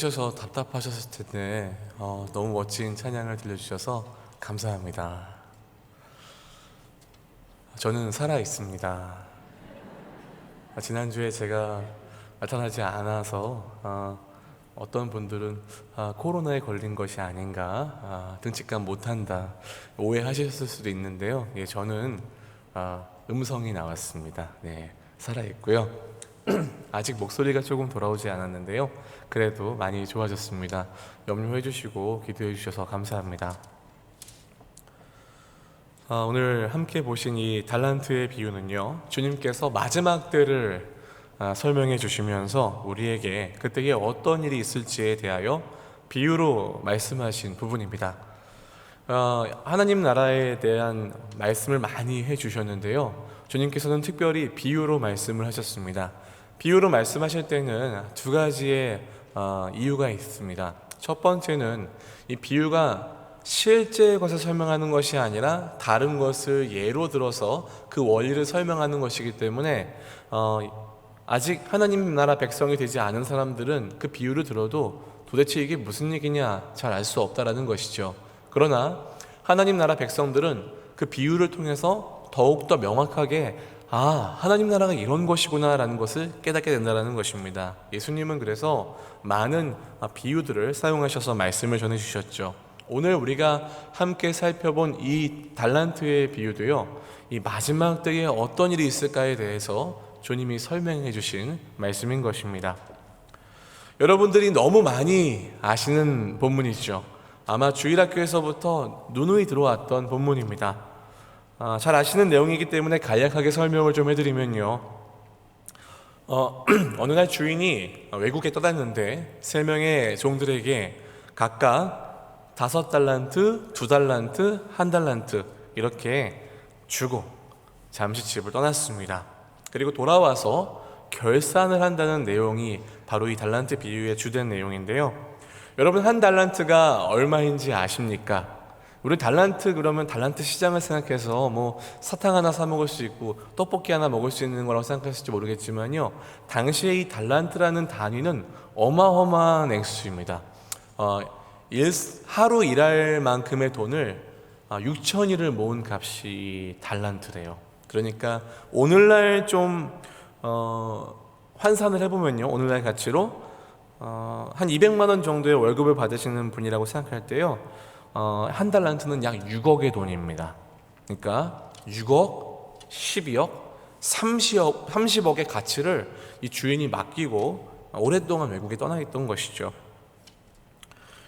주셔서 답답하셨을 텐데 너무 멋진 찬양을 들려주셔서 감사합니다. 저는 살아 있습니다. 지난주에 제가 나타나지 않아서 어떤 분들은 코로나에 걸린 것이 아닌가, 등치감 못한다 오해하셨을 수도 있는데요. 저는 음성이 나왔습니다. 네, 살아 있고요. 아직 목소리가 조금 돌아오지 않았는데요. 그래도 많이 좋아졌습니다. 염려해 주시고 기도해 주셔서 감사합니다. 오늘 함께 보신 이 달란트의 비유는요, 주님께서 마지막 때를 설명해 주시면서 우리에게 그때에 어떤 일이 있을지에 대하여 비유로 말씀하신 부분입니다. 하나님 나라에 대한 말씀을 많이 해 주셨는데요, 주님께서는 특별히 비유로 말씀을 하셨습니다. 비유로 말씀하실 때는 두 가지의 이유가 있습니다. 첫 번째는 이 비유가 실제 것을 설명하는 것이 아니라 다른 것을 예로 들어서 그 원리를 설명하는 것이기 때문에 아직 하나님 나라 백성이 되지 않은 사람들은 그 비유를 들어도 도대체 이게 무슨 얘기냐 잘 알 수 없다라는 것이죠. 그러나 하나님 나라 백성들은 그 비유를 통해서 더욱더 명확하게 하나님 나라가 이런 것이구나 라는 것을 깨닫게 된다는 것입니다. 예수님은 그래서 많은 비유들을 사용하셔서 말씀을 전해주셨죠. 오늘 우리가 함께 살펴본 이 달란트의 비유도요, 이 마지막 때에 어떤 일이 있을까에 대해서 주님이 설명해 주신 말씀인 것입니다. 여러분들이 너무 많이 아시는 본문이죠. 아마 주일학교에서부터 누누이 들어왔던 본문입니다. 잘 아시는 내용이기 때문에 간략하게 설명을 좀 해드리면요, 어느 날 주인이 외국에 떠났는데 3명의 종들에게 각각 5달란트, 2달란트, 1달란트 이렇게 주고 잠시 집을 떠났습니다. 그리고 돌아와서 결산을 한다는 내용이 바로 이 달란트 비유의 주된 내용인데요. 여러분, 1달란트가 얼마인지 아십니까? 우리 달란트 그러면 달란트 시장을 생각해서 뭐 사탕 하나 사 먹을 수 있고 떡볶이 하나 먹을 수 있는 거라고 생각하실지 모르겠지만요, 당시에 이 달란트라는 단위는 어마어마한 액수입니다. 하루 일할 만큼의 돈을 6천일을 모은 값이 달란트래요. 그러니까 오늘날 좀 환산을 해보면요, 오늘날 가치로 한 200만 원 정도의 월급을 받으시는 분이라고 생각할 때요, 1달란트는 약 6억의 돈입니다. 그러니까 6억, 12억, 30억의 가치를 이 주인이 맡기고 오랫동안 외국에 떠나 있던 것이죠.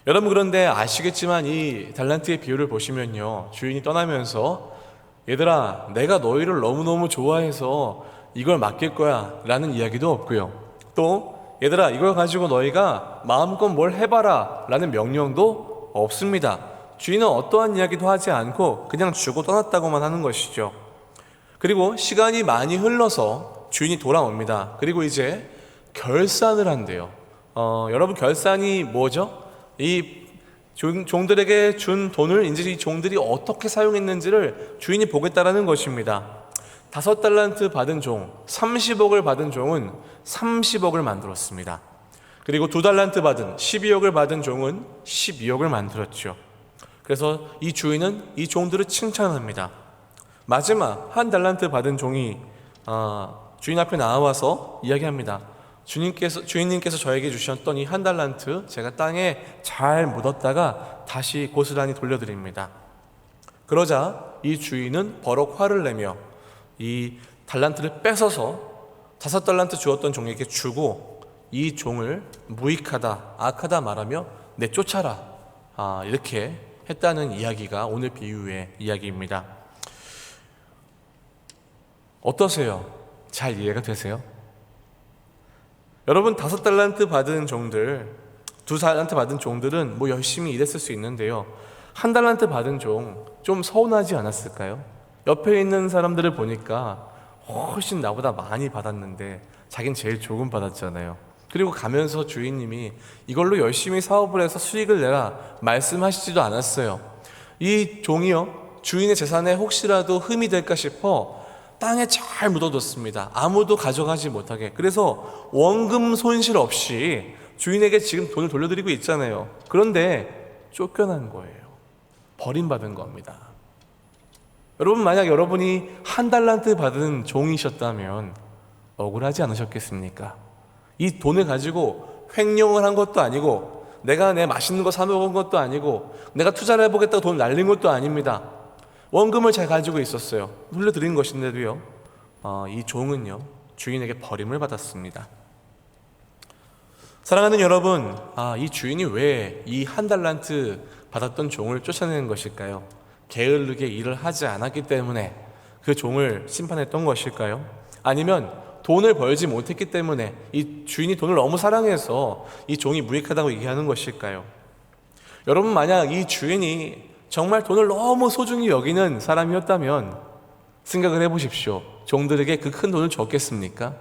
여러분, 그런데 아시겠지만 이 달란트의 비유를 보시면요, 주인이 떠나면서 얘들아, 내가 너희를 너무너무 좋아해서 이걸 맡길 거야 라는 이야기도 없고요, 또 얘들아, 이걸 가지고 너희가 마음껏 뭘 해봐라 라는 명령도 없습니다. 주인은 어떠한 이야기도 하지 않고 그냥 주고 떠났다고만 하는 것이죠. 그리고 시간이 많이 흘러서 주인이 돌아옵니다. 그리고 이제 결산을 한대요. 여러분, 결산이 뭐죠? 이 종들에게 준 돈을 이제 이 종들이 어떻게 사용했는지를 주인이 보겠다라는 것입니다. 5달란트 받은 종, 30억을 받은 종은 30억을 만들었습니다. 그리고 2달란트 받은 12억을 받은 종은 12억을 만들었죠. 그래서 이 주인은 이 종들을 칭찬합니다. 마지막 1달란트 받은 종이 주인 앞에 나와서 이야기합니다. 주인님께서 저에게 주셨던 이 1달란트 제가 땅에 잘 묻었다가 다시 고스란히 돌려드립니다. 그러자 이 주인은 버럭 화를 내며 이 달란트를 뺏어서 5달란트 주었던 종에게 주고 이 종을 무익하다, 악하다 말하며 내쫓아라, 이렇게 했다는 이야기가 오늘 비유의 이야기입니다. 어떠세요? 잘 이해가 되세요? 여러분, 5달란트 받은 종들, 2달란트 받은 종들은 뭐 열심히 일했을 수 있는데요, 1달란트 받은 종 좀 서운하지 않았을까요? 옆에 있는 사람들을 보니까 훨씬 나보다 많이 받았는데 자긴 제일 조금 받았잖아요. 그리고 가면서 주인님이 이걸로 열심히 사업을 해서 수익을 내라 말씀하시지도 않았어요. 이 종이요, 주인의 재산에 혹시라도 흠이 될까 싶어 땅에 잘 묻어뒀습니다. 아무도 가져가지 못하게. 그래서 원금 손실 없이 주인에게 지금 돈을 돌려드리고 있잖아요. 그런데 쫓겨난 거예요. 버림받은 겁니다. 여러분, 만약 여러분이 1달란트 받은 종이셨다면 억울하지 않으셨겠습니까? 이 돈을 가지고 횡령을 한 것도 아니고, 내가 내 맛있는 거 사 먹은 것도 아니고, 내가 투자를 해보겠다고 돈 날린 것도 아닙니다. 원금을 잘 가지고 있었어요. 돌려드린 것인데도요, 이 종은요, 주인에게 버림을 받았습니다. 사랑하는 여러분, 이 주인이 왜 이 1달란트 받았던 종을 쫓아내는 것일까요? 게으르게 일을 하지 않았기 때문에 그 종을 심판했던 것일까요? 아니면 돈을 벌지 못했기 때문에 이 주인이 돈을 너무 사랑해서 이 종이 무익하다고 얘기하는 것일까요? 여러분, 만약 이 주인이 정말 돈을 너무 소중히 여기는 사람이었다면 생각을 해보십시오. 종들에게 그 큰 돈을 줬겠습니까?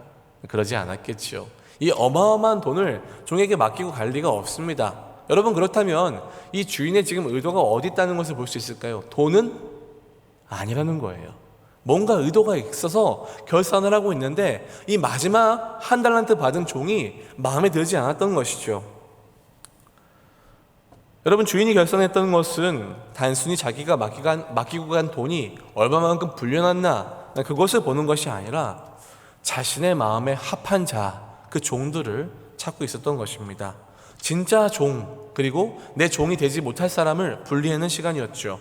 그러지 않았겠죠. 이 어마어마한 돈을 종에게 맡기고 갈 리가 없습니다. 여러분, 그렇다면 이 주인의 지금 의도가 어디 있다는 것을 볼 수 있을까요? 돈은 아니라는 거예요. 뭔가 의도가 있어서 결산을 하고 있는데 이 마지막 1달란트 받은 종이 마음에 들지 않았던 것이죠. 여러분, 주인이 결산했던 것은 단순히 자기가 맡기고 간 돈이 얼마만큼 불려났나 그것을 보는 것이 아니라 자신의 마음에 합한 자, 그 종들을 찾고 있었던 것입니다. 진짜 종, 그리고 내 종이 되지 못할 사람을 분리하는 시간이었죠.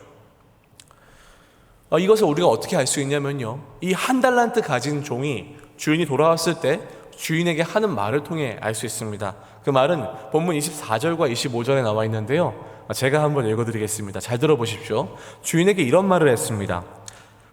이것을 우리가 어떻게 알 수 있냐면요, 이 1달란트 가진 종이 주인이 돌아왔을 때 주인에게 하는 말을 통해 알 수 있습니다. 그 말은 본문 24절과 25절에 나와 있는데요, 제가 한번 읽어드리겠습니다. 잘 들어보십시오. 주인에게 이런 말을 했습니다.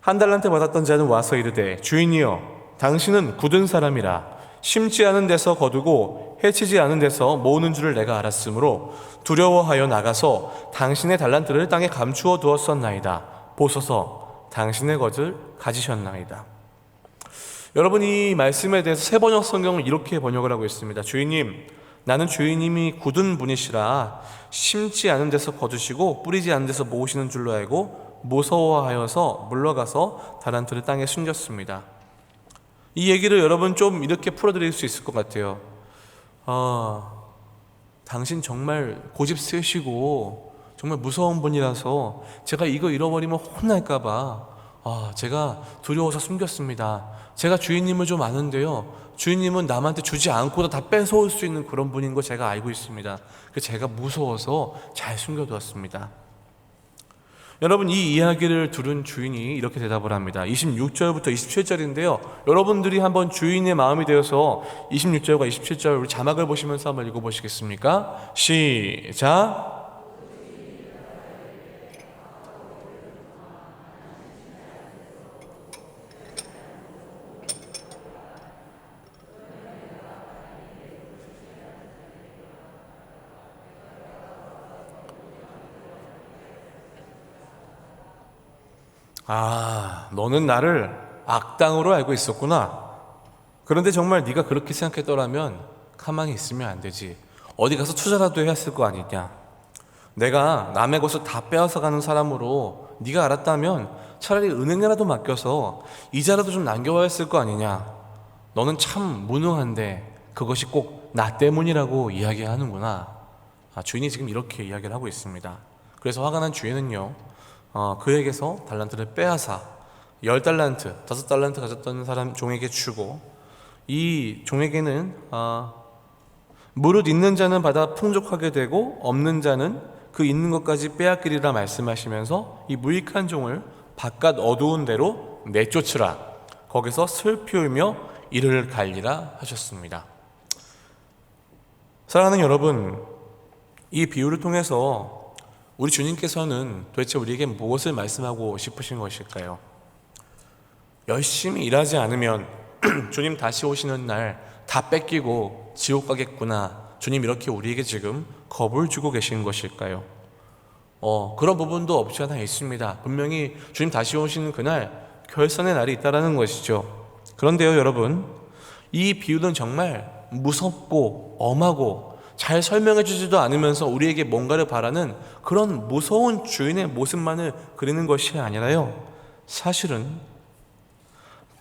1달란트 받았던 자는 와서 이르되, 주인이여, 당신은 굳은 사람이라 심지 않은 데서 거두고 해치지 않은 데서 모으는 줄을 내가 알았으므로 두려워하여 나가서 당신의 달란트를 땅에 감추어 두었었나이다. 보소서, 당신의 것을 가지셨나이다. 여러분, 이 말씀에 대해서 세번역 성경을 이렇게 번역을 하고 있습니다. 주인님, 나는 주인님이 굳은 분이시라 심지 않은 데서 거두시고 뿌리지 않은 데서 모으시는 줄로 알고 무서워하여서 물러가서 달란트를 땅에 숨겼습니다. 이 얘기를 여러분 좀 이렇게 풀어드릴 수 있을 것 같아요. 당신 정말 고집 세시고 정말 무서운 분이라서 제가 이거 잃어버리면 혼날까봐 제가 두려워서 숨겼습니다. 제가 주인님을 좀 아는데요, 주인님은 남한테 주지 않고도 다 뺏어올 수 있는 그런 분인 거 제가 알고 있습니다. 그래서 제가 무서워서 잘 숨겨두었습니다. 여러분, 이 이야기를 들은 주인이 이렇게 대답을 합니다. 26절부터 27절인데요 여러분들이 한번 주인의 마음이 되어서 26절과 27절 우리 자막을 보시면서 한번 읽어보시겠습니까? 시작. 너는 나를 악당으로 알고 있었구나. 그런데 정말 네가 그렇게 생각했더라면 가만히 있으면 안 되지. 어디 가서 투자라도 했을 거 아니냐. 내가 남의 것을 다 빼앗아 가는 사람으로 네가 알았다면 차라리 은행이라도 맡겨서 이자라도 좀 남겨와야 했을 거 아니냐. 너는 참 무능한데 그것이 꼭 나 때문이라고 이야기하는구나. 주인이 지금 이렇게 이야기를 하고 있습니다. 그래서 화가 난 주인은요, 그에게서 달란트를 빼앗아 10달란트, 5달란트 가졌던 사람 종에게 주고, 이 종에게는 무릇 있는 자는 받아 풍족하게 되고 없는 자는 그 있는 것까지 빼앗기리라 말씀하시면서 이 무익한 종을 바깥 어두운 데로 내쫓으라. 거기서 슬피 울며 이를 갈리라 하셨습니다. 사랑하는 여러분, 이 비유를 통해서 우리 주님께서는 도대체 우리에게 무엇을 말씀하고 싶으신 것일까요? 열심히 일하지 않으면 주님 다시 오시는 날 다 뺏기고 지옥 가겠구나, 주님 이렇게 우리에게 지금 겁을 주고 계신 것일까요? 그런 부분도 없지 않아 있습니다. 분명히 주님 다시 오시는 그날 결산의 날이 있다라는 것이죠. 그런데요 여러분, 이 비유는 정말 무섭고 엄하고 잘 설명해 주지도 않으면서 우리에게 뭔가를 바라는 그런 무서운 주인의 모습만을 그리는 것이 아니라요, 사실은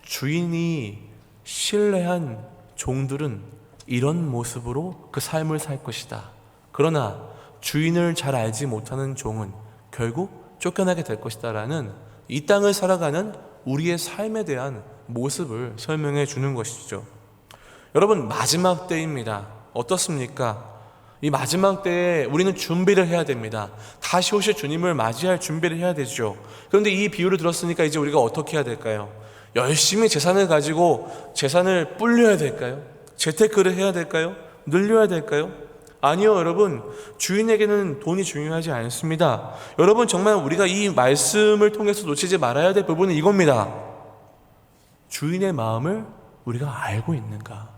주인이 신뢰한 종들은 이런 모습으로 그 삶을 살 것이다. 그러나 주인을 잘 알지 못하는 종은 결국 쫓겨나게 될 것이다 라는 이 땅을 살아가는 우리의 삶에 대한 모습을 설명해 주는 것이죠. 여러분, 마지막 때입니다. 어떻습니까? 이 마지막 때에 우리는 준비를 해야 됩니다. 다시 오실 주님을 맞이할 준비를 해야 되죠. 그런데 이 비유를 들었으니까 이제 우리가 어떻게 해야 될까요? 열심히 재산을 가지고 재산을 불려야 될까요? 재테크를 해야 될까요? 늘려야 될까요? 아니요, 여러분. 주인에게는 돈이 중요하지 않습니다. 여러분, 정말 우리가 이 말씀을 통해서 놓치지 말아야 될 부분은 이겁니다. 주인의 마음을 우리가 알고 있는가?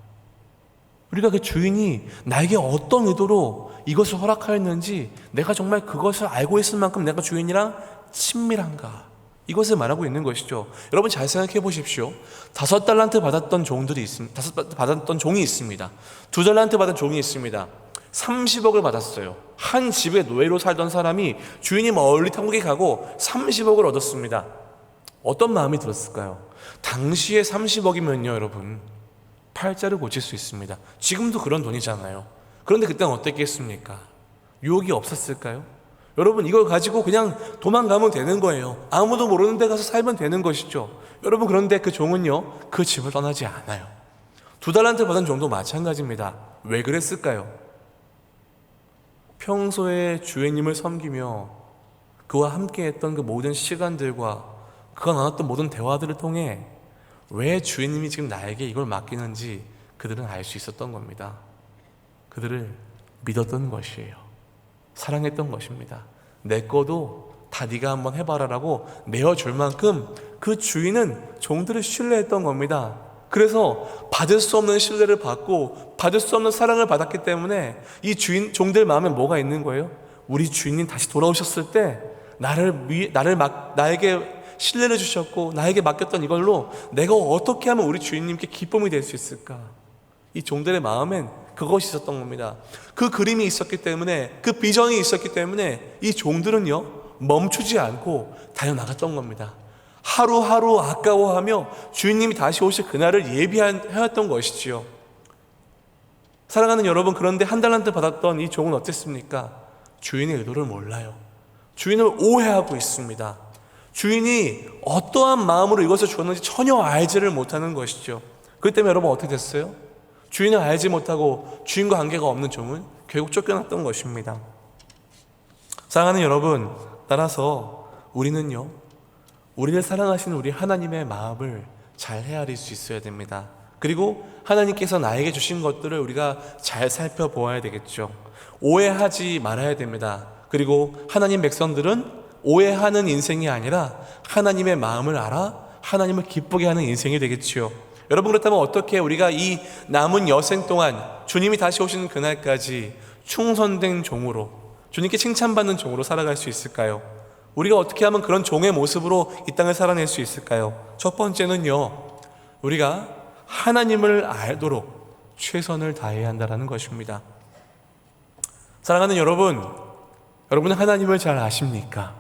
우리가 그 주인이 나에게 어떤 의도로 이것을 허락하였는지 내가 정말 그것을 알고 있을 만큼 내가 주인이랑 친밀한가? 이것을 말하고 있는 것이죠. 여러분, 잘 생각해 보십시오. 5달란트 받았던 종들이 있습니다. 5달란트 받았던 종이 있습니다. 2달란트 받은 종이 있습니다. 30억을 받았어요. 한 집에 노예로 살던 사람이 주인이 멀리 탐구에 가고 30억을 얻었습니다. 어떤 마음이 들었을까요? 당시에 30억이면요, 여러분, 팔자를 고칠 수 있습니다. 지금도 그런 돈이잖아요. 그런데 그때는 어땠겠습니까? 유혹이 없었을까요? 여러분, 이걸 가지고 그냥 도망가면 되는 거예요. 아무도 모르는 데 가서 살면 되는 것이죠. 여러분, 그런데 그 종은요, 그 집을 떠나지 않아요. 2달란트 받은 종도 마찬가지입니다. 왜 그랬을까요? 평소에 주인님을 섬기며 그와 함께 했던 그 모든 시간들과 그가 나눴던 모든 대화들을 통해 왜 주인님이 지금 나에게 이걸 맡기는지 그들은 알 수 있었던 겁니다. 그들을 믿었던 것이에요. 사랑했던 것입니다. 내 거도 다 네가 한번 해봐라라고 내어줄 만큼 그 주인은 종들을 신뢰했던 겁니다. 그래서 받을 수 없는 신뢰를 받고 받을 수 없는 사랑을 받았기 때문에 이 종들 마음에 뭐가 있는 거예요? 우리 주인님 다시 돌아오셨을 때 나에게 신뢰를 주셨고 나에게 맡겼던 이걸로 내가 어떻게 하면 우리 주인님께 기쁨이 될 수 있을까? 이 종들의 마음엔 그것이 있었던 겁니다. 그 그림이 있었기 때문에, 그 비전이 있었기 때문에 이 종들은요, 멈추지 않고 달려나갔던 겁니다. 하루하루 아까워하며 주인님이 다시 오실 그날을 예비하였던 것이지요. 사랑하는 여러분, 그런데 1달란트 받았던 이 종은 어땠습니까? 주인의 의도를 몰라요. 주인을 오해하고 있습니다. 주인이 어떠한 마음으로 이것을 주었는지 전혀 알지를 못하는 것이죠. 그렇기 때문에 여러분, 어떻게 됐어요? 주인을 알지 못하고 주인과 관계가 없는 종은 결국 쫓겨났던 것입니다. 사랑하는 여러분, 따라서 우리는요, 우리를 사랑하시는 우리 하나님의 마음을 잘 헤아릴 수 있어야 됩니다. 그리고 하나님께서 나에게 주신 것들을 우리가 잘 살펴보아야 되겠죠. 오해하지 말아야 됩니다. 그리고 하나님 백성들은 오해하는 인생이 아니라 하나님의 마음을 알아 하나님을 기쁘게 하는 인생이 되겠지요. 여러분, 그렇다면 어떻게 우리가 이 남은 여생 동안 주님이 다시 오시는 그날까지 충성된 종으로, 주님께 칭찬받는 종으로 살아갈 수 있을까요? 우리가 어떻게 하면 그런 종의 모습으로 이 땅을 살아낼 수 있을까요? 첫 번째는요, 우리가 하나님을 알도록 최선을 다해야 한다는 것입니다. 사랑하는 여러분, 여러분은 하나님을 잘 아십니까?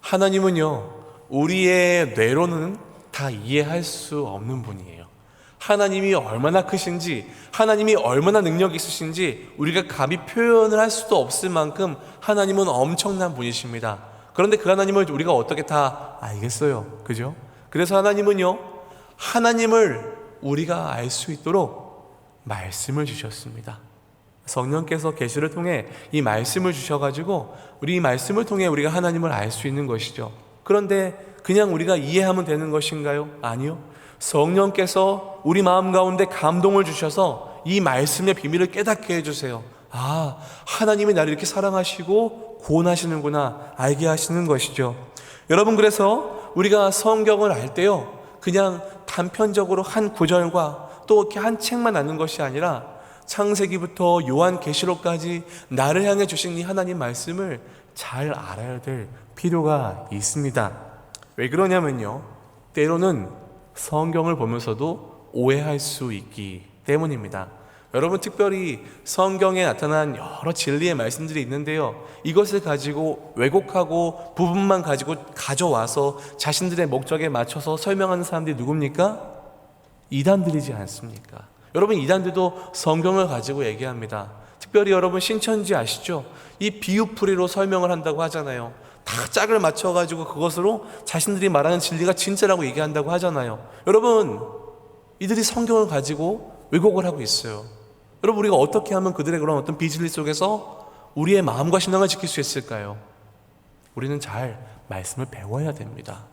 하나님은요, 우리의 뇌로는 다 이해할 수 없는 분이에요. 하나님이 얼마나 크신지, 하나님이 얼마나 능력이 있으신지 우리가 감히 표현을 할 수도 없을 만큼 하나님은 엄청난 분이십니다. 그런데 그 하나님을 우리가 어떻게 다 알겠어요? 그죠? 그래서 하나님은요, 하나님을 우리가 알 수 있도록 말씀을 주셨습니다. 성령께서 계시를 통해 이 말씀을 주셔가지고 우리 이 말씀을 통해 우리가 하나님을 알 수 있는 것이죠. 그런데 그냥 우리가 이해하면 되는 것인가요? 아니요. 성령께서 우리 마음 가운데 감동을 주셔서 이 말씀의 비밀을 깨닫게 해주세요. 아, 하나님이 나를 이렇게 사랑하시고 구원하시는구나 알게 하시는 것이죠. 여러분, 그래서 우리가 성경을 알 때요, 그냥 단편적으로 한 구절과 또 이렇게 한 책만 아는 것이 아니라 창세기부터 요한계시록까지 나를 향해 주신 이 하나님 말씀을 잘 알아야 될 필요가 있습니다. 왜 그러냐면요, 때로는 성경을 보면서도 오해할 수 있기 때문입니다. 여러분, 특별히 성경에 나타난 여러 진리의 말씀들이 있는데요, 이것을 가지고 왜곡하고 부분만 가지고 가져와서 자신들의 목적에 맞춰서 설명하는 사람들이 누굽니까? 이단들이지 않습니까? 여러분, 이단들도 성경을 가지고 얘기합니다. 특별히 여러분 신천지 아시죠? 이 비유풀이로 설명을 한다고 하잖아요. 다 짝을 맞춰가지고 그것으로 자신들이 말하는 진리가 진짜라고 얘기한다고 하잖아요. 여러분, 이들이 성경을 가지고 왜곡을 하고 있어요. 여러분, 우리가 어떻게 하면 그들의 그런 어떤 비진리 속에서 우리의 마음과 신앙을 지킬 수 있을까요? 우리는 잘 말씀을 배워야 됩니다.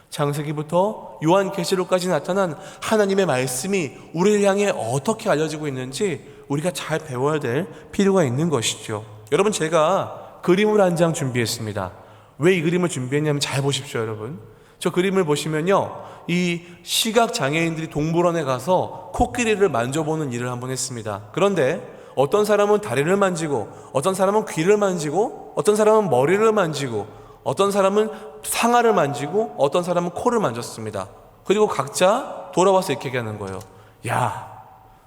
창세기부터 요한계시록까지 나타난 하나님의 말씀이 우리를 향해 어떻게 알려지고 있는지 우리가 잘 배워야 될 필요가 있는 것이죠. 여러분, 제가 그림을 한 장 준비했습니다. 왜 이 그림을 준비했냐면 잘 보십시오. 여러분, 저 그림을 보시면요, 이 시각장애인들이 동물원에 가서 코끼리를 만져보는 일을 한번 했습니다. 그런데 어떤 사람은 다리를 만지고, 어떤 사람은 귀를 만지고, 어떤 사람은 머리를 만지고, 어떤 사람은 상아를 만지고, 어떤 사람은 코를 만졌습니다. 그리고 각자 돌아와서 이렇게 얘기하는 거예요. 야,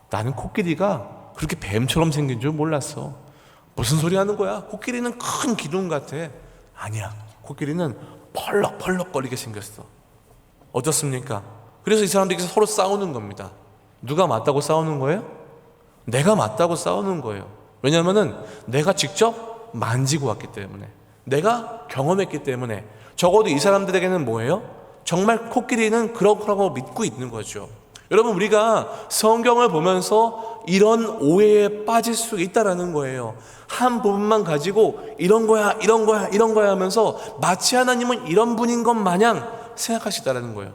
나는 코끼리가 그렇게 뱀처럼 생긴 줄 몰랐어. 무슨 소리 하는 거야? 코끼리는 큰 기둥 같아. 아니야, 코끼리는 펄럭펄럭거리게 생겼어. 어떻습니까? 그래서 이 사람들이 서로 싸우는 겁니다. 누가 맞다고 싸우는 거예요? 내가 맞다고 싸우는 거예요. 왜냐하면 내가 직접 만지고 왔기 때문에, 내가 경험했기 때문에. 적어도 이 사람들에게는 뭐예요? 정말 코끼리는 그렇다고 믿고 있는 거죠. 여러분, 우리가 성경을 보면서 이런 오해에 빠질 수 있다라는 거예요. 한 부분만 가지고 이런 거야, 이런 거야, 이런 거야 하면서 마치 하나님은 이런 분인 것 마냥 생각하시다라는 거예요.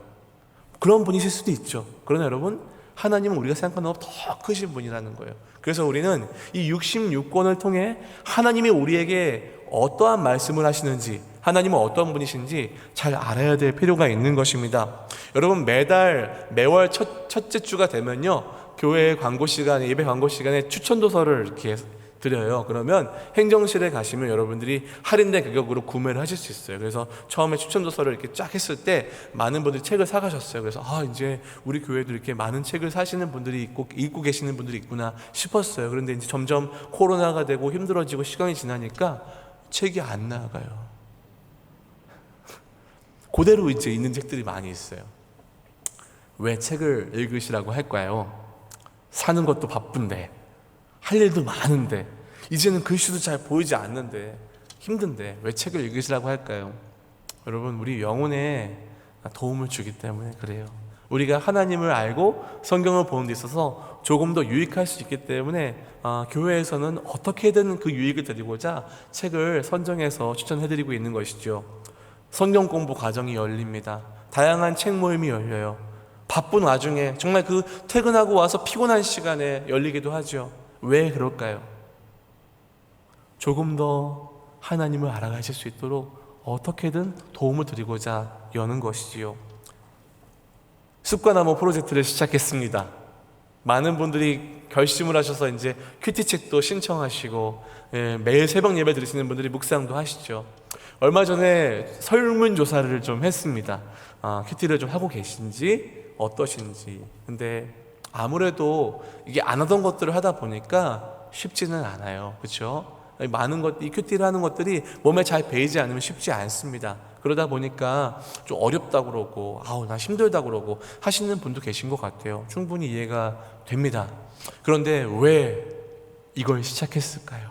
그런 분이실 수도 있죠. 그러나 여러분, 하나님은 우리가 생각하는 것보다 더 크신 분이라는 거예요. 그래서 우리는 이 66권을 통해 하나님이 우리에게 어떠한 말씀을 하시는지, 하나님은 어떤 분이신지 잘 알아야 될 필요가 있는 것입니다. 여러분, 매월 첫째 주가 되면요, 교회 광고 시간에, 예배 광고 시간에 추천도서를 이렇게 드려요. 그러면 행정실에 가시면 여러분들이 할인된 가격으로 구매를 하실 수 있어요. 그래서 처음에 추천도서를 이렇게 쫙 했을 때 많은 분들이 책을 사가셨어요. 그래서 이제 우리 교회도 이렇게 많은 책을 사시는 분들이 있고 읽고 계시는 분들이 있구나 싶었어요. 그런데 이제 점점 코로나가 되고 힘들어지고 시간이 지나니까 책이 안 나가요. 그대로 이제 있는 책들이 많이 있어요. 왜 책을 읽으시라고 할까요? 사는 것도 바쁜데, 할 일도 많은데, 이제는 글씨도 잘 보이지 않는데, 힘든데 왜 책을 읽으시라고 할까요? 여러분, 우리 영혼에 도움을 주기 때문에 그래요. 우리가 하나님을 알고 성경을 보는 데 있어서 조금 더 유익할 수 있기 때문에 교회에서는 어떻게든 그 유익을 드리고자 책을 선정해서 추천해드리고 있는 것이죠. 성경 공부 과정이 열립니다. 다양한 책 모임이 열려요. 바쁜 와중에 정말 그 퇴근하고 와서 피곤한 시간에 열리기도 하죠. 왜 그럴까요? 조금 더 하나님을 알아가실 수 있도록 어떻게든 도움을 드리고자 여는 것이지요. 습관나무 프로젝트를 시작했습니다. 많은 분들이 결심을 하셔서 이제 큐티책도 신청하시고, 매일 새벽 예배 드리시는 분들이 묵상도 하시죠. 얼마 전에 설문조사를 좀 했습니다. 큐티를 좀 하고 계신지 어떠신지. 근데 아무래도 이게 안 하던 것들을 하다 보니까 쉽지는 않아요. 그렇죠? 많은 이 큐티를 하는 것들이 몸에 잘 배이지 않으면 쉽지 않습니다. 그러다 보니까 좀 어렵다고 그러고, 나 힘들다고 그러고 하시는 분도 계신 것 같아요. 충분히 이해가 됩니다. 그런데 왜 이걸 시작했을까요?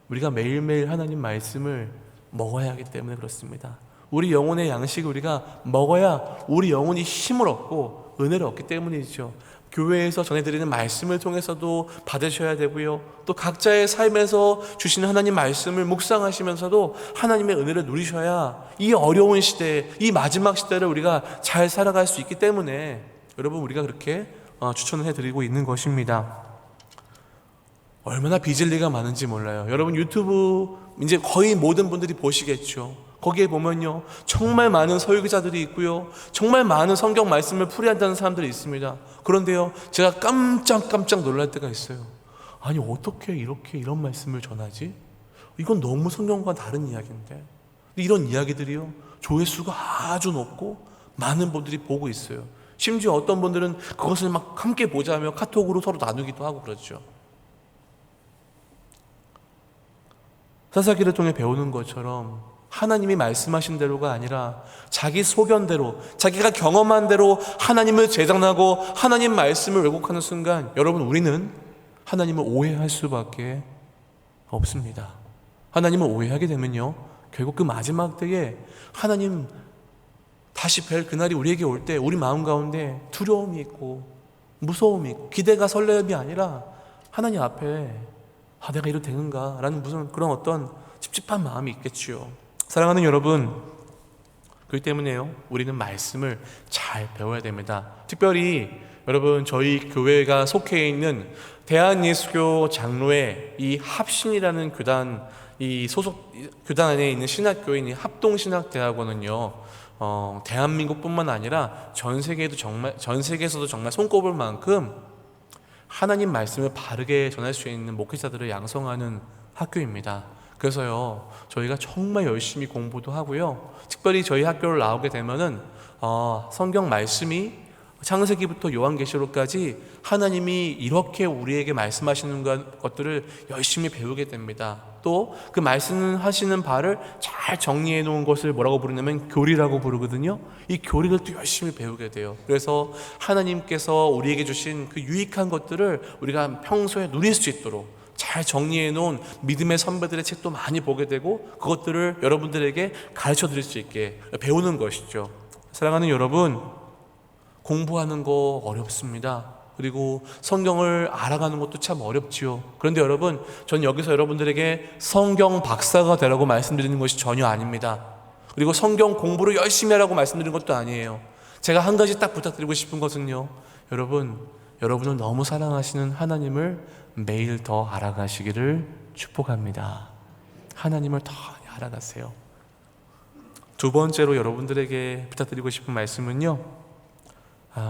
우리가 매일매일 하나님 말씀을 먹어야 하기 때문에 그렇습니다. 우리 영혼의 양식을 우리가 먹어야 우리 영혼이 힘을 얻고 은혜를 얻기 때문이죠. 교회에서 전해드리는 말씀을 통해서도 받으셔야 되고요, 또 각자의 삶에서 주시는 하나님 말씀을 묵상하시면서도 하나님의 은혜를 누리셔야 이 어려운 시대, 이 마지막 시대를 우리가 잘 살아갈 수 있기 때문에 여러분, 우리가 그렇게 추천을 해드리고 있는 것입니다. 얼마나 비진리가 많은지 몰라요. 여러분, 유튜브 이제 거의 모든 분들이 보시겠죠. 거기에 보면요, 정말 많은 설교자들이 있고요, 정말 많은 성경 말씀을 풀이한다는 사람들이 있습니다. 그런데요, 제가 깜짝 놀랄 때가 있어요. 아니, 어떻게 이런 말씀을 전하지? 이건 너무 성경과 다른 이야기인데. 이런 이야기들이요, 조회수가 아주 높고 많은 분들이 보고 있어요. 심지어 어떤 분들은 그것을 막 함께 보자며 카톡으로 서로 나누기도 하고 그렇죠. 사사기를 통해 배우는 것처럼 하나님이 말씀하신 대로가 아니라 자기 소견대로, 자기가 경험한 대로 하나님을 재단하고 하나님 말씀을 왜곡하는 순간, 여러분, 우리는 하나님을 오해할 수밖에 없습니다. 하나님을 오해하게 되면요, 결국 그 마지막 때에 하나님 다시 뵐 그날이 우리에게 올 때 우리 마음 가운데 두려움이 있고 무서움이 있고 기대가 설렘이 아니라 하나님 앞에 내가 이래도 되는가 라는 무슨 그런 어떤 찝찝한 마음이 있겠지요. 사랑하는 여러분, 그렇기 때문에요, 우리는 말씀을 잘 배워야 됩니다. 특별히 여러분, 저희 교회가 속해 있는 대한예수교 장로회 이 합신이라는 교단, 이 소속 교단 안에 있는 신학교인 이 합동신학대학원은요, 대한민국뿐만 아니라 전 세계에서도 정말 손꼽을 만큼 하나님 말씀을 바르게 전할 수 있는 목회자들을 양성하는 학교입니다. 그래서요, 저희가 정말 열심히 공부도 하고요, 특별히 저희 학교를 나오게 되면은 성경 말씀이 창세기부터 요한계시록까지 하나님이 이렇게 우리에게 말씀하시는 것들을 열심히 배우게 됩니다. 또 그 말씀하시는 바를 잘 정리해 놓은 것을 뭐라고 부르냐면 교리라고 부르거든요. 이 교리를 또 열심히 배우게 돼요. 그래서 하나님께서 우리에게 주신 그 유익한 것들을 우리가 평소에 누릴 수 있도록 잘 정리해 놓은 믿음의 선배들의 책도 많이 보게 되고, 그것들을 여러분들에게 가르쳐 드릴 수 있게 배우는 것이죠. 사랑하는 여러분, 공부하는 거 어렵습니다. 그리고 성경을 알아가는 것도 참 어렵지요. 그런데 여러분, 전 여기서 여러분들에게 성경 박사가 되라고 말씀드리는 것이 전혀 아닙니다. 그리고 성경 공부를 열심히 하라고 말씀드리는 것도 아니에요. 제가 한 가지 딱 부탁드리고 싶은 것은요, 여러분을 너무 사랑하시는 하나님을 매일 더 알아가시기를 축복합니다. 하나님을 더 알아가세요. 두 번째로 여러분들에게 부탁드리고 싶은 말씀은요,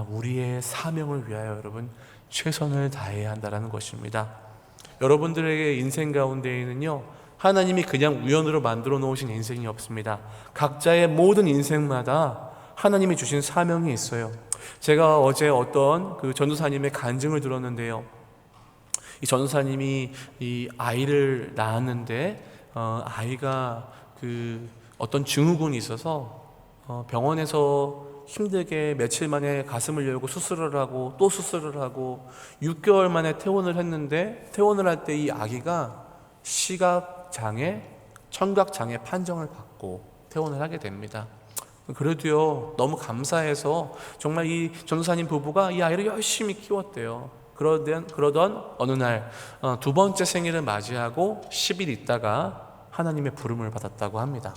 우리의 사명을 위하여 여러분 최선을 다해야 한다는 것입니다. 여러분들에게 인생 가운데에는요, 하나님이 그냥 우연으로 만들어 놓으신 인생이 없습니다. 각자의 모든 인생마다 하나님이 주신 사명이 있어요. 제가 어제 어떤 그 전도사님의 간증을 들었는데요, 이 전도사님이 이 아이를 낳았는데 아이가 그 어떤 증후군이 있어서 병원에서 힘들게 며칠 만에 가슴을 열고 수술을 하고 또 수술을 하고 6개월 만에 퇴원을 했는데, 퇴원을 할 때 이 아기가 시각장애, 청각장애 판정을 받고 퇴원을 하게 됩니다. 그래도요, 너무 감사해서 정말 이 전도사님 부부가 이 아이를 열심히 키웠대요. 그러던 어느 날 두 번째 생일을 맞이하고 10일 있다가 하나님의 부름을 받았다고 합니다.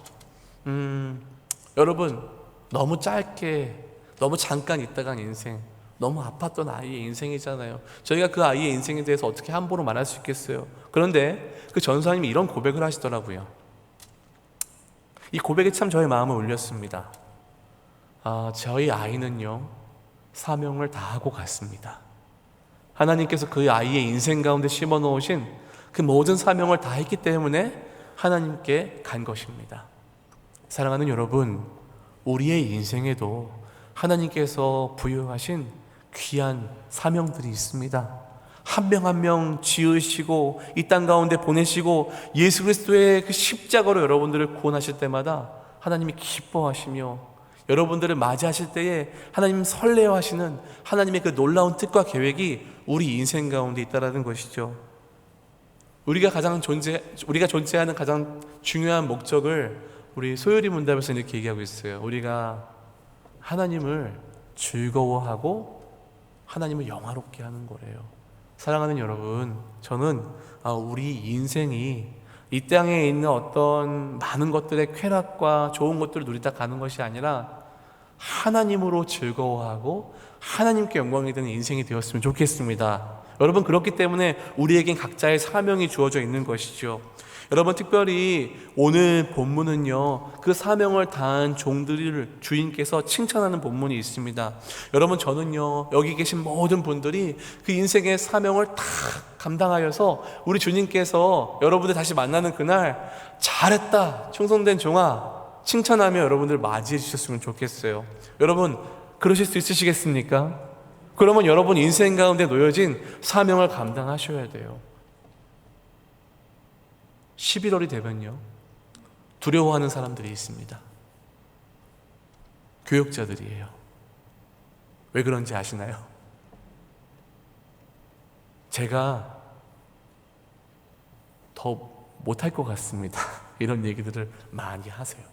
여러분, 너무 짧게, 너무 잠깐 있다간 인생, 너무 아팠던 아이의 인생이잖아요. 저희가 그 아이의 인생에 대해서 어떻게 함부로 말할 수 있겠어요? 그런데 그 전사님이 이런 고백을 하시더라고요. 이 고백이 참 저의 마음을 울렸습니다. 저희 아이는요, 사명을 다하고 갔습니다. 하나님께서 그 아이의 인생 가운데 심어놓으신 그 모든 사명을 다했기 때문에 하나님께 간 것입니다. 사랑하는 여러분, 우리의 인생에도 하나님께서 부여하신 귀한 사명들이 있습니다. 한 명 한 명 지으시고 이 땅 가운데 보내시고 예수 그리스도의 그 십자가로 여러분들을 구원하실 때마다 하나님이 기뻐하시며 여러분들을 맞이하실 때에 하나님 설레어하시는 하나님의 그 놀라운 뜻과 계획이 우리 인생 가운데 있다라는 것이죠. 우리가 존재하는 가장 중요한 목적을 우리 소요리 문답에서 이렇게 얘기하고 있어요. 우리가 하나님을 즐거워하고 하나님을 영화롭게 하는 거래요. 사랑하는 여러분, 저는 우리 인생이 이 땅에 있는 어떤 많은 것들의 쾌락과 좋은 것들을 누리다 가는 것이 아니라 하나님으로 즐거워하고 하나님께 영광이 되는 인생이 되었으면 좋겠습니다. 여러분, 그렇기 때문에 우리에겐 각자의 사명이 주어져 있는 것이죠. 여러분, 특별히 오늘 본문은요, 그 사명을 다한 종들을 주인께서 칭찬하는 본문이 있습니다. 여러분, 저는요, 여기 계신 모든 분들이 그 인생의 사명을 다 감당하여서 우리 주님께서 여러분들 다시 만나는 그날 잘했다, 충성된 종아 칭찬하며 여러분들 맞이해 주셨으면 좋겠어요. 여러분, 그러실 수 있으시겠습니까? 그러면 여러분 인생 가운데 놓여진 사명을 감당하셔야 돼요. 11월이 되면요, 두려워하는 사람들이 있습니다. 교역자들이에요. 왜 그런지 아시나요? 제가 더 못할 것 같습니다. 이런 얘기들을 많이 하세요.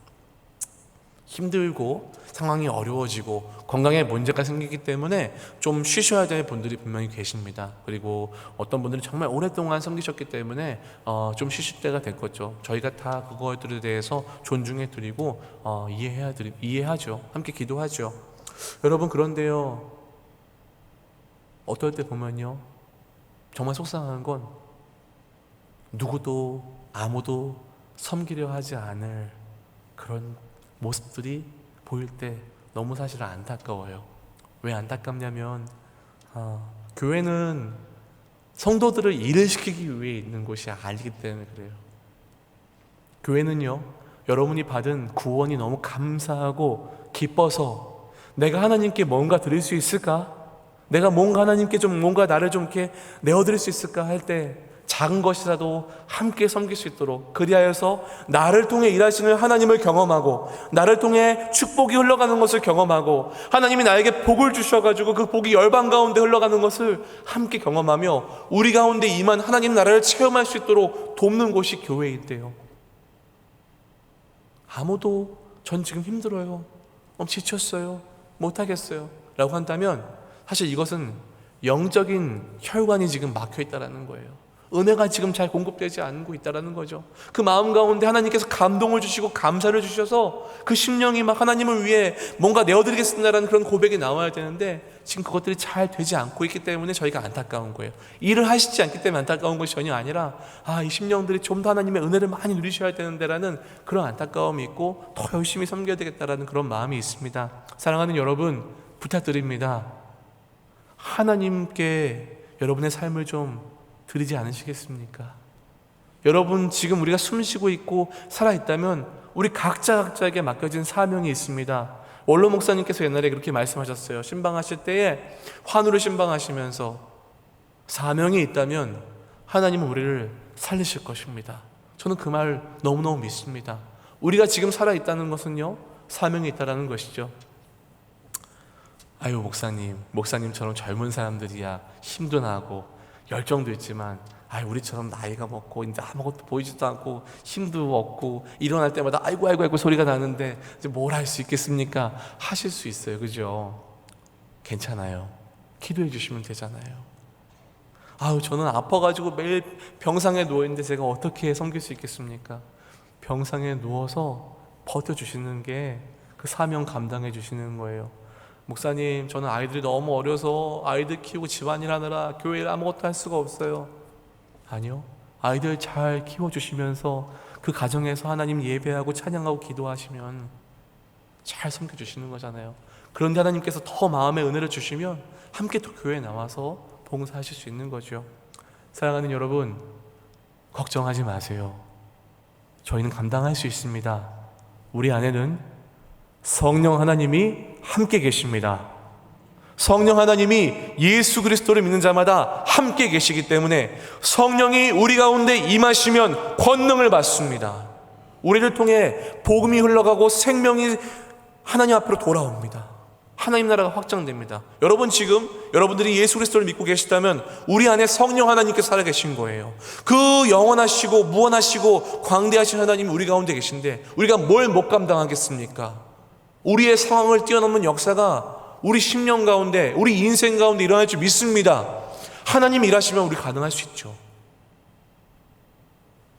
힘들고 상황이 어려워지고 건강에 문제가 생기기 때문에 좀 쉬셔야 될 분들이 분명히 계십니다. 그리고 어떤 분들은 정말 오랫동안 섬기셨기 때문에 좀 쉬실 때가 될 거죠. 저희가 다 그거들에 대해서 존중해 드리고 이해하죠. 함께 기도하죠. 여러분, 그런데요, 어떨 때 보면요, 정말 속상한 건 누구도 아무도 섬기려 하지 않을 그런 모습들이 보일 때 너무 사실 안타까워요. 왜 안타깝냐면 교회는 성도들을 일을 시키기 위해 있는 곳이 아니기 때문에 그래요. 교회는요, 여러분이 받은 구원이 너무 감사하고 기뻐서 내가 하나님께 뭔가 드릴 수 있을까? 내가 뭔가 하나님께 뭔가 나를 이렇게 내어드릴 수 있을까 할 때 작은 것이라도 함께 섬길 수 있도록, 그리하여서 나를 통해 일하시는 하나님을 경험하고 나를 통해 축복이 흘러가는 것을 경험하고 하나님이 나에게 복을 주셔가지고 그 복이 열방 가운데 흘러가는 것을 함께 경험하며 우리 가운데 임한 하나님 나라를 체험할 수 있도록 돕는 곳이 교회인데요, 아무도 전 지금 힘들어요, 지쳤어요, 못하겠어요 라고 한다면 사실 이것은 영적인 혈관이 지금 막혀있다는 거예요. 은혜가 지금 잘 공급되지 않고 있다는 거죠. 그 마음 가운데 하나님께서 감동을 주시고 감사를 주셔서 그 심령이 막 하나님을 위해 뭔가 내어드리겠습니다라는 그런 고백이 나와야 되는데 지금 그것들이 잘 되지 않고 있기 때문에 저희가 안타까운 거예요. 일을 하시지 않기 때문에 안타까운 것이 전혀 아니라 이 심령들이 좀 더 하나님의 은혜를 많이 누리셔야 되는데라는 그런 안타까움이 있고 더 열심히 섬겨야 되겠다라는 그런 마음이 있습니다. 사랑하는 여러분, 부탁드립니다. 하나님께 여러분의 삶을 좀 드리지 않으시겠습니까? 여러분, 지금 우리가 숨쉬고 있고 살아있다면 우리 각자에게 맡겨진 사명이 있습니다. 원로 목사님께서 옛날에 그렇게 말씀하셨어요. 신방하실 때에 환우를 신방하시면서 사명이 있다면 하나님은 우리를 살리실 것입니다. 저는 그 말 너무너무 믿습니다. 우리가 지금 살아있다는 것은요, 사명이 있다는 것이죠. 아유, 목사님처럼 젊은 사람들이야 힘도 나고 열정도 있지만 우리처럼 나이가 먹고 이제 아무것도 보이지도 않고 힘도 없고 일어날 때마다 아이고 소리가 나는데 이제 뭘 할 수 있겠습니까? 하실 수 있어요. 그죠? 괜찮아요. 기도해 주시면 되잖아요. 저는 아파가지고 매일 병상에 누워있는데 제가 어떻게 섬길 수 있겠습니까? 병상에 누워서 버텨주시는 게 그 사명 감당해 주시는 거예요. 목사님, 저는 아이들이 너무 어려서 아이들 키우고 집안일 하느라 교회 일 아무것도 할 수가 없어요. 아니요, 아이들 잘 키워주시면서 그 가정에서 하나님 예배하고 찬양하고 기도하시면 잘 섬겨주시는 거잖아요. 그런데 하나님께서 더 마음의 은혜를 주시면 함께 또 교회에 나와서 봉사하실 수 있는 거죠. 사랑하는 여러분, 걱정하지 마세요. 저희는 감당할 수 있습니다. 우리 안에는 성령 하나님이 함께 계십니다. 성령 하나님이 예수 그리스도를 믿는 자마다 함께 계시기 때문에 성령이 우리 가운데 임하시면 권능을 받습니다. 우리를 통해 복음이 흘러가고 생명이 하나님 앞으로 돌아옵니다. 하나님 나라가 확장됩니다. 여러분, 지금 여러분들이 예수 그리스도를 믿고 계시다면 우리 안에 성령 하나님께서 살아계신 거예요. 그 영원하시고 무한하시고 광대하신 하나님이 우리 가운데 계신데 우리가 뭘 못 감당하겠습니까? 우리의 상황을 뛰어넘는 역사가 우리 심령 가운데, 우리 인생 가운데 일어날 줄 믿습니다. 하나님 일하시면 우리 가능할 수 있죠.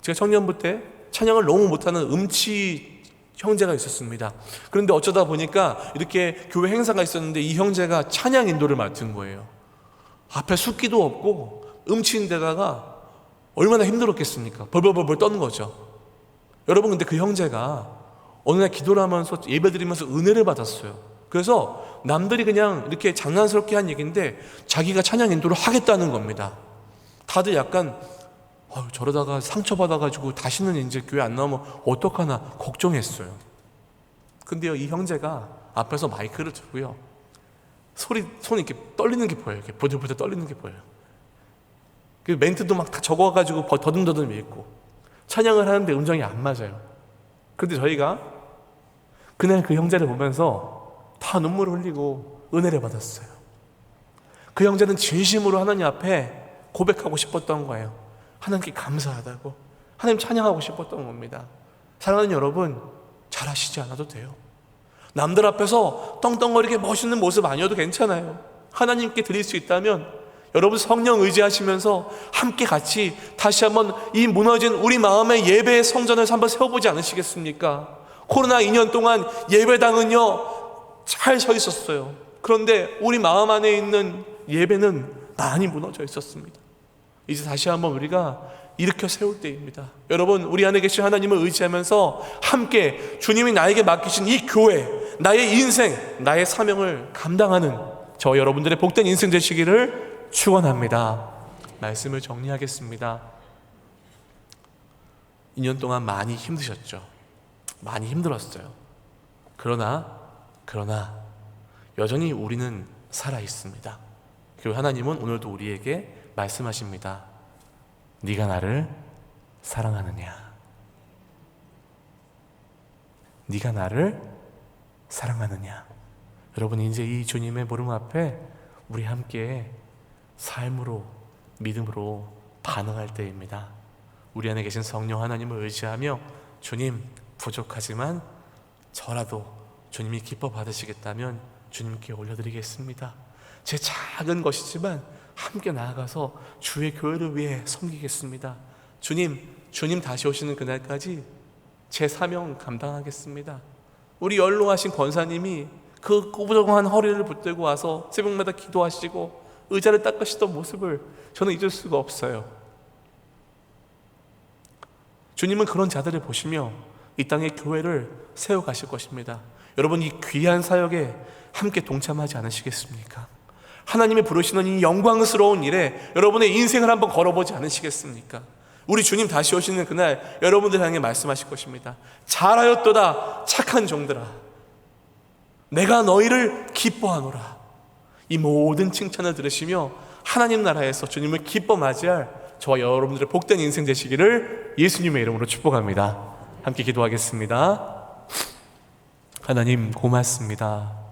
제가 청년부 때 찬양을 너무 못하는 음치 형제가 있었습니다. 그런데 어쩌다 보니까 이렇게 교회 행사가 있었는데 이 형제가 찬양 인도를 맡은 거예요. 앞에 숫기도 없고 음치인데다가 얼마나 힘들었겠습니까? 벌벌벌 떠는 거죠. 여러분, 근데 그 형제가 어느 날 기도를 하면서 예배드리면서 은혜를 받았어요. 그래서 남들이 그냥 이렇게 장난스럽게 한 얘기인데 자기가 찬양 인도를 하겠다는 겁니다. 다들 약간 저러다가 상처받아가지고 다시는 이제 교회 안 나오면 어떡하나 걱정했어요. 근데요, 이 형제가 앞에서 마이크를 들고요, 손이 이렇게 떨리는 게 보여요. 이렇게 보들보들 떨리는 게 보여요. 그 멘트도 막 다 적어가지고 더듬더듬 읽고 찬양을 하는데 음정이 안 맞아요. 그런데 저희가 그날 그 형제를 보면서 다 눈물을 흘리고 은혜를 받았어요. 그 형제는 진심으로 하나님 앞에 고백하고 싶었던 거예요. 하나님께 감사하다고, 하나님 찬양하고 싶었던 겁니다. 사랑하는 여러분, 잘하시지 않아도 돼요. 남들 앞에서 떵떵거리게 멋있는 모습 아니어도 괜찮아요. 하나님께 드릴 수 있다면 여러분 성령 의지하시면서 함께 같이 다시 한번 이 무너진 우리 마음의 예배의 성전을 한번 세워보지 않으시겠습니까? 코로나 2년 동안 예배당은요 잘 서 있었어요. 그런데 우리 마음 안에 있는 예배는 많이 무너져 있었습니다. 이제 다시 한번 우리가 일으켜 세울 때입니다. 여러분, 우리 안에 계신 하나님을 의지하면서 함께 주님이 나에게 맡기신 이 교회, 나의 인생, 나의 사명을 감당하는 저 여러분들의 복된 인생 되시기를 축원합니다. 말씀을 정리하겠습니다. 2년 동안 많이 힘드셨죠. 많이 힘들었어요. 그러나 여전히 우리는 살아 있습니다. 그리고 하나님은 오늘도 우리에게 말씀하십니다. 네가 나를 사랑하느냐? 네가 나를 사랑하느냐? 여러분, 이제 이 주님의 부름 앞에 우리 함께 삶으로, 믿음으로 반응할 때입니다. 우리 안에 계신 성령 하나님을 의지하며 주님, 부족하지만 저라도 주님이 기뻐 받으시겠다면 주님께 올려드리겠습니다. 제 작은 것이지만 함께 나아가서 주의 교회를 위해 섬기겠습니다. 주님 다시 오시는 그날까지 제 사명 감당하겠습니다. 우리 연로하신 권사님이 그 꾸부정한 허리를 붙들고 와서 새벽마다 기도하시고 의자를 닦으시던 모습을 저는 잊을 수가 없어요. 주님은 그런 자들을 보시며 이 땅의 교회를 세워가실 것입니다. 여러분, 이 귀한 사역에 함께 동참하지 않으시겠습니까? 하나님이 부르시는 이 영광스러운 일에 여러분의 인생을 한번 걸어보지 않으시겠습니까? 우리 주님 다시 오시는 그날 여러분들 향해 말씀하실 것입니다. 잘하였도다 착한 종들아, 내가 너희를 기뻐하노라. 이 모든 칭찬을 들으시며 하나님 나라에서 주님을 기뻐 맞이할 저와 여러분들의 복된 인생 되시기를 예수님의 이름으로 축복합니다. 함께 기도하겠습니다. 하나님 고맙습니다.